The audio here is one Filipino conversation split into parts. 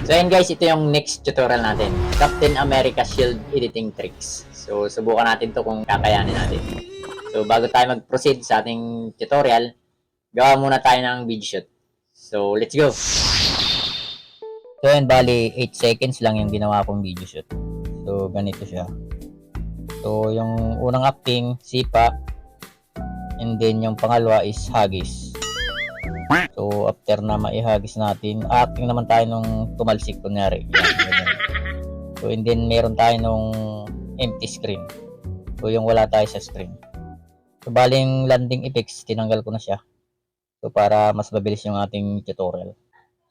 So ayan guys, ito yung next tutorial natin. Captain America Shield Editing Tricks. So subukan natin to kung kakayanin natin. So bago tayo mag-proceed sa ating tutorial, gawa muna tayo ng video shoot. So let's go! So ayan, bali 8 seconds lang yung ginawa kong video shoot. So ganito siya. So yung unang acting, sipa. And then yung pangalawa is hagis. So, after na maihagis natin, acting naman tayo nung tumalsik, kunyari. Yan. So, and then meron tayo nung empty screen. So, yung wala tayo sa screen. So, baling landing effects, tinanggal ko na siya. So, para mas mabilis yung ating tutorial.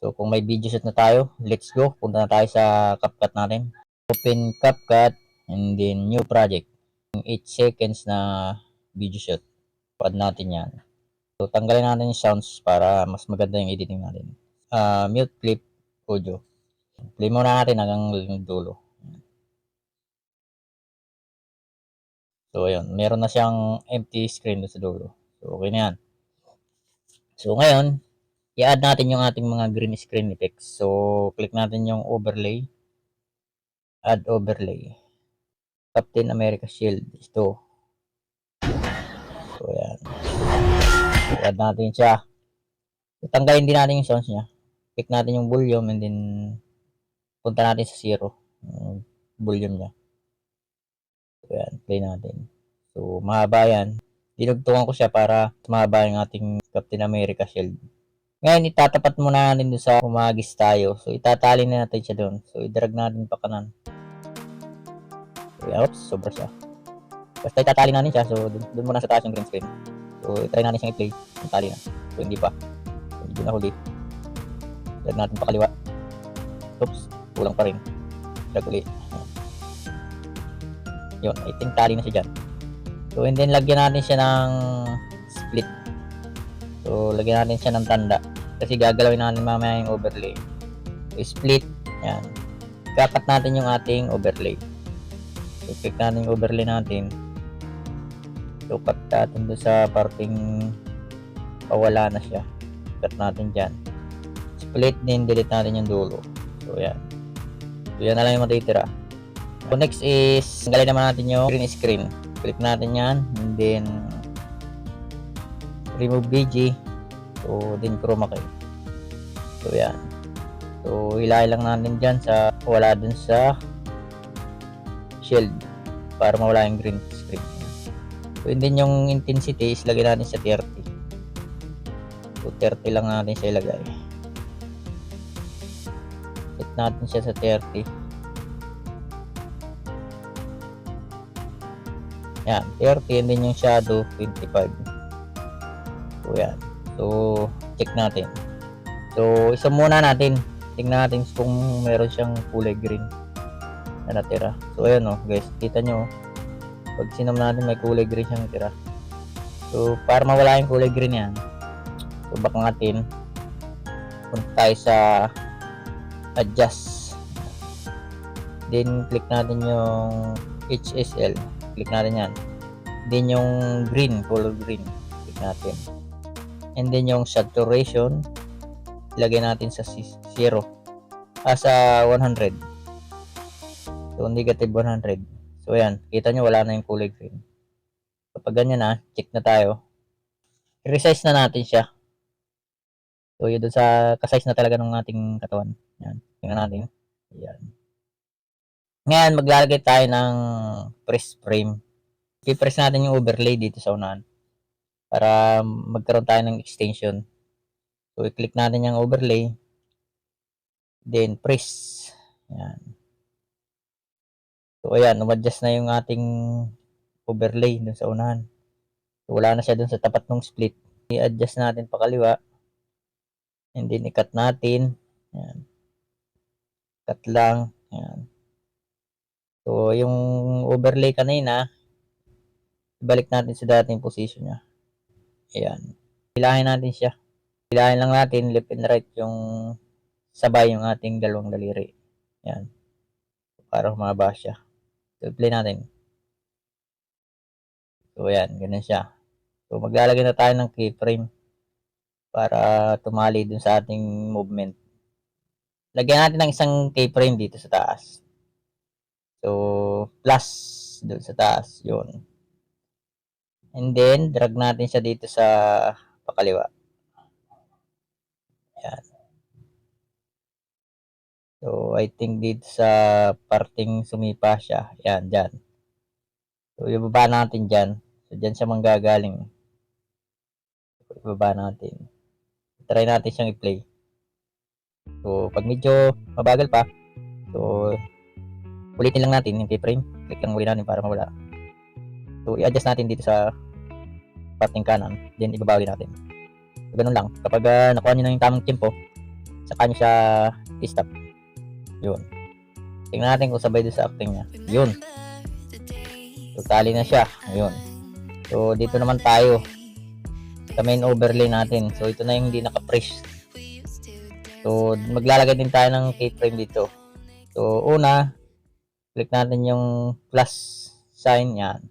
So, kung may video shoot na tayo, let's go. Punta na tayo sa CapCut natin. Open CapCut, and then new project. 8 seconds na video shoot. Pad natin yan. So, tanggalin natin yung sounds para mas maganda yung editing natin. Mute clip audio. Play muna natin hanggang dulo. So, ayun. Meron na siyang empty screen sa dulo. So, okay na yan. So, ngayon, i-add natin yung ating mga green screen effects. So, click natin yung overlay. Add overlay. Captain America Shield. Ito. So, ayan. So, add natin siya. So, tanggalin din natin yung sounds niya. Click natin yung volume and then punta natin sa 0. Volume niya. So, ayan. Play natin. So, mahaba yan. Dinugtungan ko siya para mahaba yung ating Captain America Shield. Ngayon, itatapat muna natin doon sa humagis tayo. So, itatali na natin siya doon. So, idrag natin pa kanan. So, oops, sobra siya. Basta itatali natin siya. So, doon muna sa taas yung green screen. So, try natin siyang i-play. Itali na. So, hindi pa. So, hindi na huli. Drag natin pa kaliwa. Oops, kulang pa rin. Drag ulit. Yun, I think tali na siya dyan. So, and then, lagyan natin siya ng split. So, lagyan natin siya ng tanda. Kasi gagalawin natin mamaya yung overlay. So, split. Yan. Kakat natin yung ating overlay. So, click natin yung overlay natin. So, cut natin doon sa parting pawala na siya. Cut natin dyan. Split din, delete natin yung dulo. So, yan. So, yan na lang yung matitira. So, next is, tanggalin naman natin yung green screen. Click natin yan. And then, remove BG. So, then chroma key. So, yan. So, hilahin lang natin dyan sa wala dun sa shield para mawala yung green screen. So, and then yung intensity is lagay natin sa 30. So, 30 lang natin siya ilagay. Set natin siya sa 30. Yan, 30 and then yung shadow 25. So, yan. So, check natin. So, isa muna natin. Tingnan natin kung meron siyang kulay green na natira. So, ayan o, guys. Kita nyo. Pag sinam natin, may kulay green siyang natira. So, para mawala yung kulay green yan. So, back natin. Punta tayo sa adjust. Then, click natin yung HSL. Click natin yan. Then, yung green, color green. Click natin. And then yung saturation, ilagay natin sa 0. Sa 100. So, negative 100. So, ayan. Kita nyo, wala na yung kulay green. Kapag ganyan na, check na tayo. I-resize na natin siya. So, yun doon sa kasize na talaga ng ating katawan. Ayan. Tingnan natin. Ayan. Ngayon, maglalagay tayo ng press frame. I-press natin yung overlay dito sa unahan para magkaroon tayo ng extension. So, i-click natin yung overlay. Then, press. Ayan. So, ayan. Umadjust na yung ating overlay dun sa unahan. So, wala na siya dun sa tapat ng split. I-adjust natin pa kaliwa. And then, i-cut natin. Ayan. Cut lang. Ayan. So, yung overlay kanina, ibalik natin sa dating position niya. Ayan. Hilahin natin siya. Hilahin lang natin left and right yung sabay yung ating dalawang daliri. Ayan. Para humaba siya. So, play natin. So, ayan. Ganun siya. So, maglalagay na tayo ng keyframe para tumali dun sa ating movement. Lagyan natin ng isang keyframe dito sa taas. So, plus doon sa taas. Yun. And then, drag natin siya dito sa pakaliwa. Yan. So, I think dito sa parting sumipa siya. Yan, dyan. So, ibaba natin dyan. So, dyan siya manggagaling. So, ibaba natin. Try natin siyang i-play. So, pag medyo mabagal pa, so, ulitin lang natin yung keyframe. Click lang ulit natin para mawala. So, i-adjust natin dito sa parting kanan. Then, ibabawi natin. So, ganun lang. Kapag nakuha nyo na yung tamang tempo, saka nyo siya i-stop. Yun. Tingnan natin kung sabay doon sa acting niya. Yun. So, tali na siya. Ayun. So, dito naman tayo sa main overlay natin. So, ito na yung hindi naka-freeze. So, maglalagay din tayo ng keyframe dito. So, una, click natin yung plus sign yan.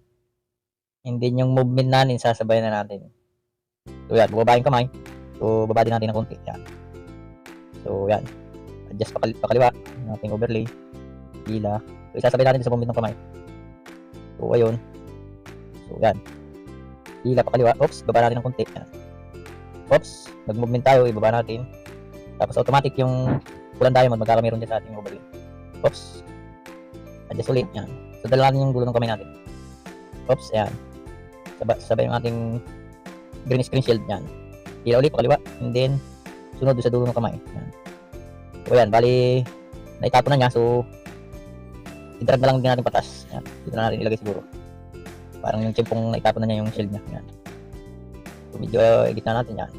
And then yung movement natin, sasabayan na natin. So, yan. Bubaba yung kamay. So, baba din natin ng konti. Yan. So, yan. Adjust pakaliwa. Yung ating overlay. Hila. So, isasabay natin sa movement ng kamay. So, ayun. So, yan. Hila pakaliwa. Oops, baba natin ng konti. Yan. Oops, mag-movement tayo. Ibaba natin. Tapos, automatic yung ulan tayo. Magkakameron dyan sa ating overlay. Oops. Adjust ulit. Yan. So, dala natin yung dulo ng kamay natin. Oops, yan. Sabay yung ating green screen shield. Yan. Hila ulit pakaliwa. And then, sunod sa dulo ng kamay. Yan. So, yan. Bali, naitapo na niya. So, i-drag na lang din natin patas. Yan. Dito na natin ilagay siguro. Parang yung timpong naitapon na niya yung shield niya. Yan. So, medyo gitna natin yan.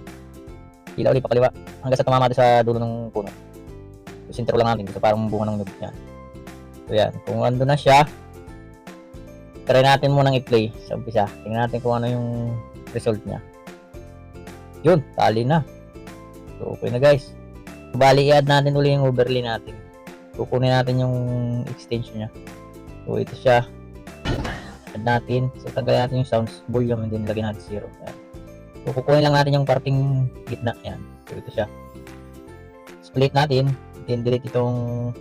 Hila ulit pakaliwa. Hanggang sa tumama sa dulo ng puno. So, center lang natin. So, parang bunga ng nyug. Yan. So, yan. Kung ando na siya, try natin munang i-play sa umpisa. Tingnan natin kung ano yung result niya. Yun. Tali na. So, okay na guys. Bali, i-add natin ulit yung overlay natin. Kukunin natin yung extension niya. So, ito siya. Add natin. So, tanggalin natin yung sounds. Volume. And then, lagyan natin 0. Yan. So, kukunin lang natin yung parting gitna. Yan. So, ito siya. Split natin. Then, delete itong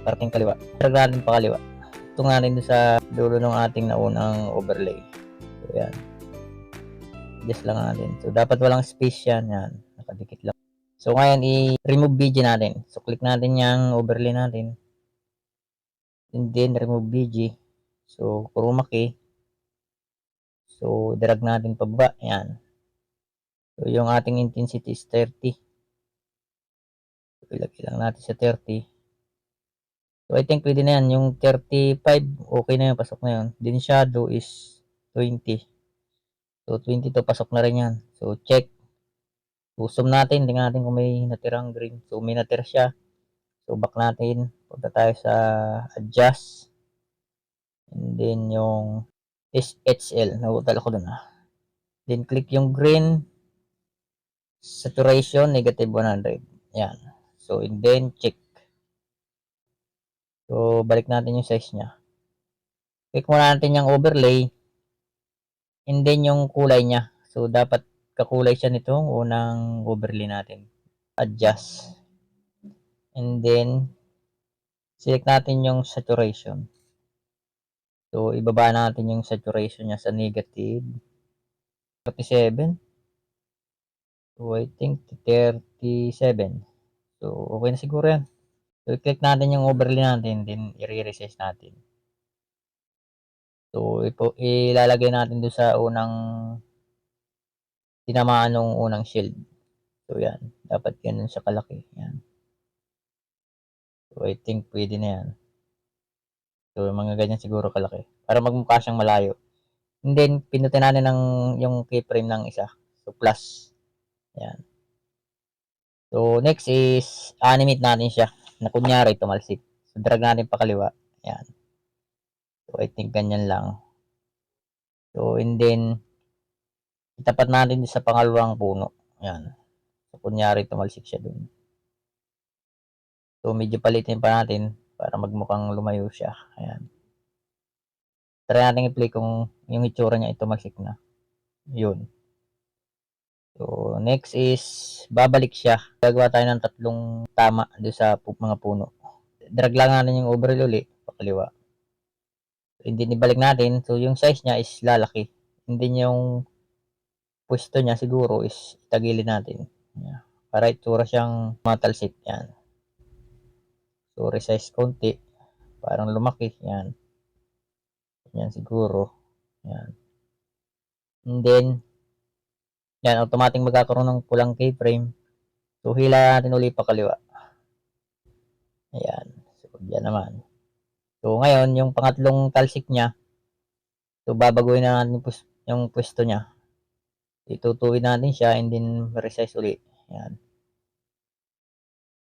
parting kaliwa. Drag natin pa kaliwa. Itong natin sa dulo ng ating naunang overlay. So, yan. Adjust lang natin. So, dapat walang space yan. Yan. Nakadikit lang. So, ngayon, i-remove BG natin. So, click natin yung overlay natin. And then, remove BG. So, chroma key. So, drag natin pababa. Yan. So, yung ating intensity is 30. So, ilagay lang natin sa 30. So, I think pwede na yan. Yung 35, okay na yun. Pasok na yun. Then, shadow is 20. So, 22, pasok na rin yan. So, check. So, zoom natin. Tingnan natin kung may natirang green. So, may natira siya. So, back natin. Punta tayo sa adjust. And then, yung SHL. Nabutal ako dun Then, click yung green. Saturation, negative 100. Yan. So, and then, check. So, balik natin yung size niya. Click muna natin yung overlay. And then, yung kulay niya. So, dapat kakulay siya nitong unang overlay natin. Adjust. And then, select natin yung saturation. So, ibaba natin yung saturation niya sa negative 37. So, I think 37. So, okay na siguro yan. So, i-click natin yung overlay natin, then i-resize natin. So, ilalagay natin doon sa unang tinamaan ng unang shield. So, yan. Dapat ganun siya kalaki. Yan. So, I think pwede na yan. So, mga ganyan siguro kalaki. Para magmukha siyang malayo. And then, pinutin natin yung keyframe ng isa. So, plus. Yan. So, next is, animate natin siya. Na kunyari, tumalsik. So, drag natin pa kaliwa. Yan. So, I think ganyan lang. So, and then, itapat natin sa pangalawang puno. Yan. So, kunyari, tumalsik siya dun. So, medyo palitin pa natin para magmukhang lumayo siya. Ayan. Try natin i-play kung yung itsura niya ito tumalsik na. Yun. So, next is, babalik siya. Gagawa tayo ng tatlong tama doon sa mga puno. Drag lang natin yung overlay ulit, pakaliwa. So, hindi ibalik natin. So, yung size niya is lalaki. Hindi yung pwesto niya siguro is itagilid natin. Yeah. Para itura siyang matalsik. Yan. So, resize konti. Parang lumaki. Yan. Yan siguro. Yan. And then, yan, automatic magkakaroon ng pulang keyframe. So, hila natin ulit pa kaliwa. Ayan. So, yan naman. So, ngayon, yung pangatlong talsik niya, so, babaguhin na natin yung pwesto niya. Itutuwid natin siya and then resize ulit. Ayan.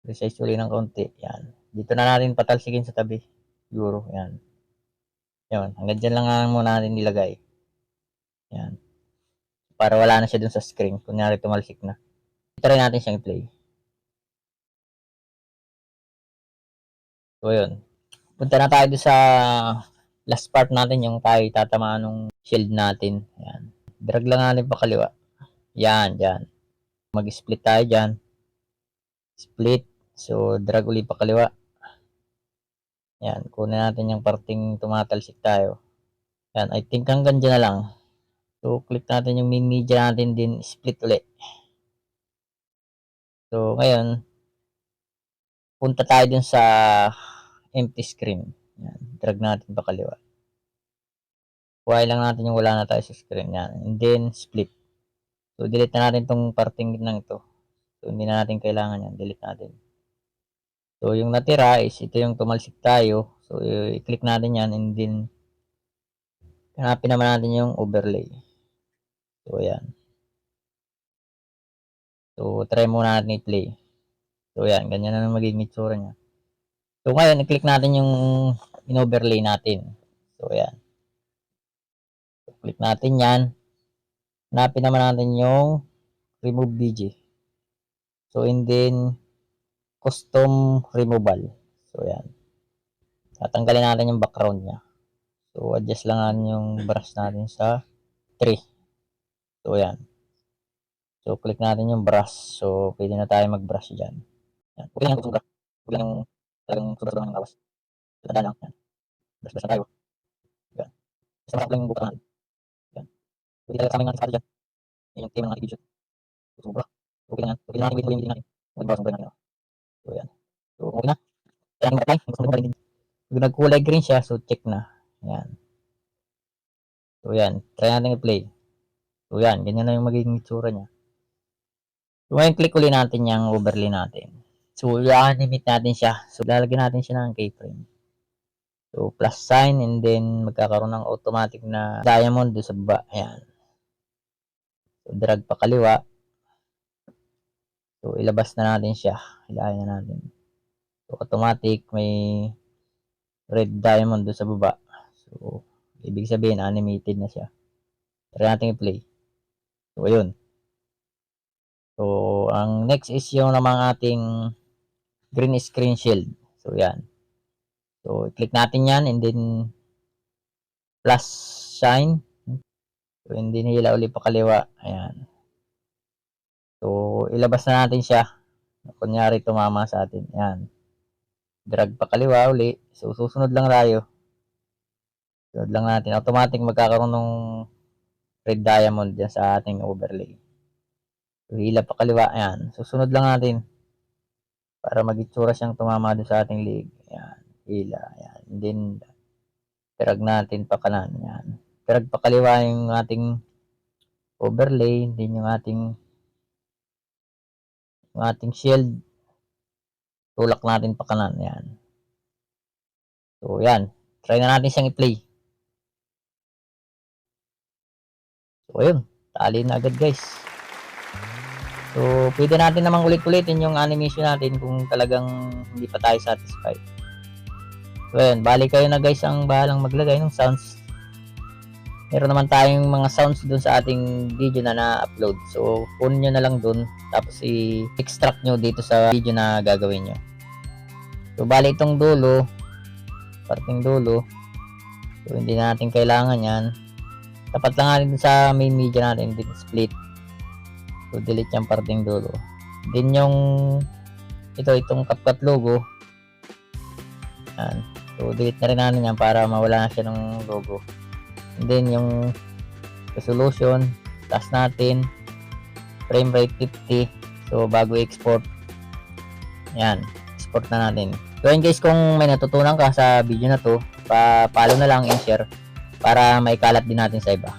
Resize ulit ng konti. Ayan. Dito na natin patalsikin sa tabi. Siguro. Ayan. Ayan. Hanggang dyan lang muna natin nilagay. Ayan. Para wala na siya dun sa screen. Kunyari tumalsik na. Try natin siyang i-play. So, yun. Punta na tayo sa last part natin, yung tayo tatamaan ng shield natin. Ayan. Drag lang natin pa kaliwa. Yan, dyan. Mag-split tayo dyan. Split. So, drag ulit pa kaliwa. Yan. Kunin natin yung parting tumatalsik tayo. Yan. I think hanggang dyan na lang. So, click natin yung main media natin din. Split ulit. So, ngayon, punta tayo dun sa empty screen. Yan. Drag natin pa kaliwa. Kuhay lang natin yung wala na tayo sa screen. Yan. And then, split. So, delete na natin tong parting ng ito. So, hindi na natin kailangan yan. Delete natin. So, yung natira is ito yung tumalsik tayo. So, i-click natin yan and then hanapin naman natin yung overlay. So, yan. So, try muna natin i-play. So, yan. Ganyan na magiging itsura niya. So, ngayon, i-click natin yung in-overlay natin. So, yan. So, click natin yan. Hanapin naman natin yung remove BG. So, and then, custom removal. So, yan. Tatanggalin natin yung background niya. So, adjust lang natin yung brush natin sa 3. So, yan. So, click natin yung brush. So, pwede na tayo mag-brush dyan. Yan. Okay lang yung sobra. Okay lang yung talagang sobra-sobra ng kawas. Tanda lang. Yan. Brush-brush na tayo. Yan. Basta masakit lang yung buka natin. Yan. Pwede talaga kasama yung natin sa atin dyan. Yan yung tema ng ating video. So, sobra. Okay lang yan. Okay lang natin. Wait lang natin. Mag-brush natin. So, yan. So, okay na. Kaya natin mag-apply. Gusto mo ba rin din? Kung nagkulay green siya, so check na. Yan. So, yan. Try natin i-play. So, yan. Ganyan na yung magiging itsura niya. So, ngayon, click ulit natin yung overlay natin. So, i-animate natin siya. So, lalagyan natin siya ng keyframe. So, plus sign and then magkakaroon ng automatic na diamond doon sa baba. Ayan. So, drag pa kaliwa. So, ilabas na natin siya. Hilahin na natin. So, automatic may red diamond doon sa baba. So, ibig sabihin, animated na siya. Try natin i-play. So, ayun. So, ang next is yung namang ating green screen shield. So, yan. So, i-click natin yan and then plus sign. So, and then hila ulit pa kaliwa. Ayan. So, ilabas na natin siya. Kunyari, tumama sa atin. Ayan. Drag pa kaliwa uli. So, susunod lang tayo. Sunod lang natin. Automatic magkakaroon ng red diamond dyan sa ating overlay. So, hila pa kaliwa. Ayan. Susunod lang natin. Para mag-itsura siyang tumama doon sa ating leg. Ayan. Hila. Ayan. And then, drag natin pa kanan. Ayan. Drag pa kaliwa yung ating overlay. Then yung ating shield. Tulak natin pa kanan. Ayan. So, ayan. Try na natin siyang i-play. So, ayun. Tali na agad, guys. So, pwede natin namang ulit-ulitin yung animation natin kung talagang hindi pa tayo satisfied. So, ayun. Bali kayo na, guys, ang bahalang maglagay ng sounds. Meron naman tayong mga sounds dun sa ating video na na-upload. So, punin nyo na lang dun. Tapos, i-extract nyo dito sa video na gagawin nyo. So, bali itong dulo. Parting dulo. So, hindi natin kailangan yan. Tapat lang natin sa main media natin. Din split. So, delete yung parting dulo. Then yung itong CapCut logo. Yan. So, delete na rin natin yan para mawala na siya ng logo. And then yung resolution, taas natin. Frame rate 50. So, bago export. Yan. Export na natin. So, yun guys, kung may natutunan ka sa video na to, pa-follow na lang and share para maikalat din natin sa iba.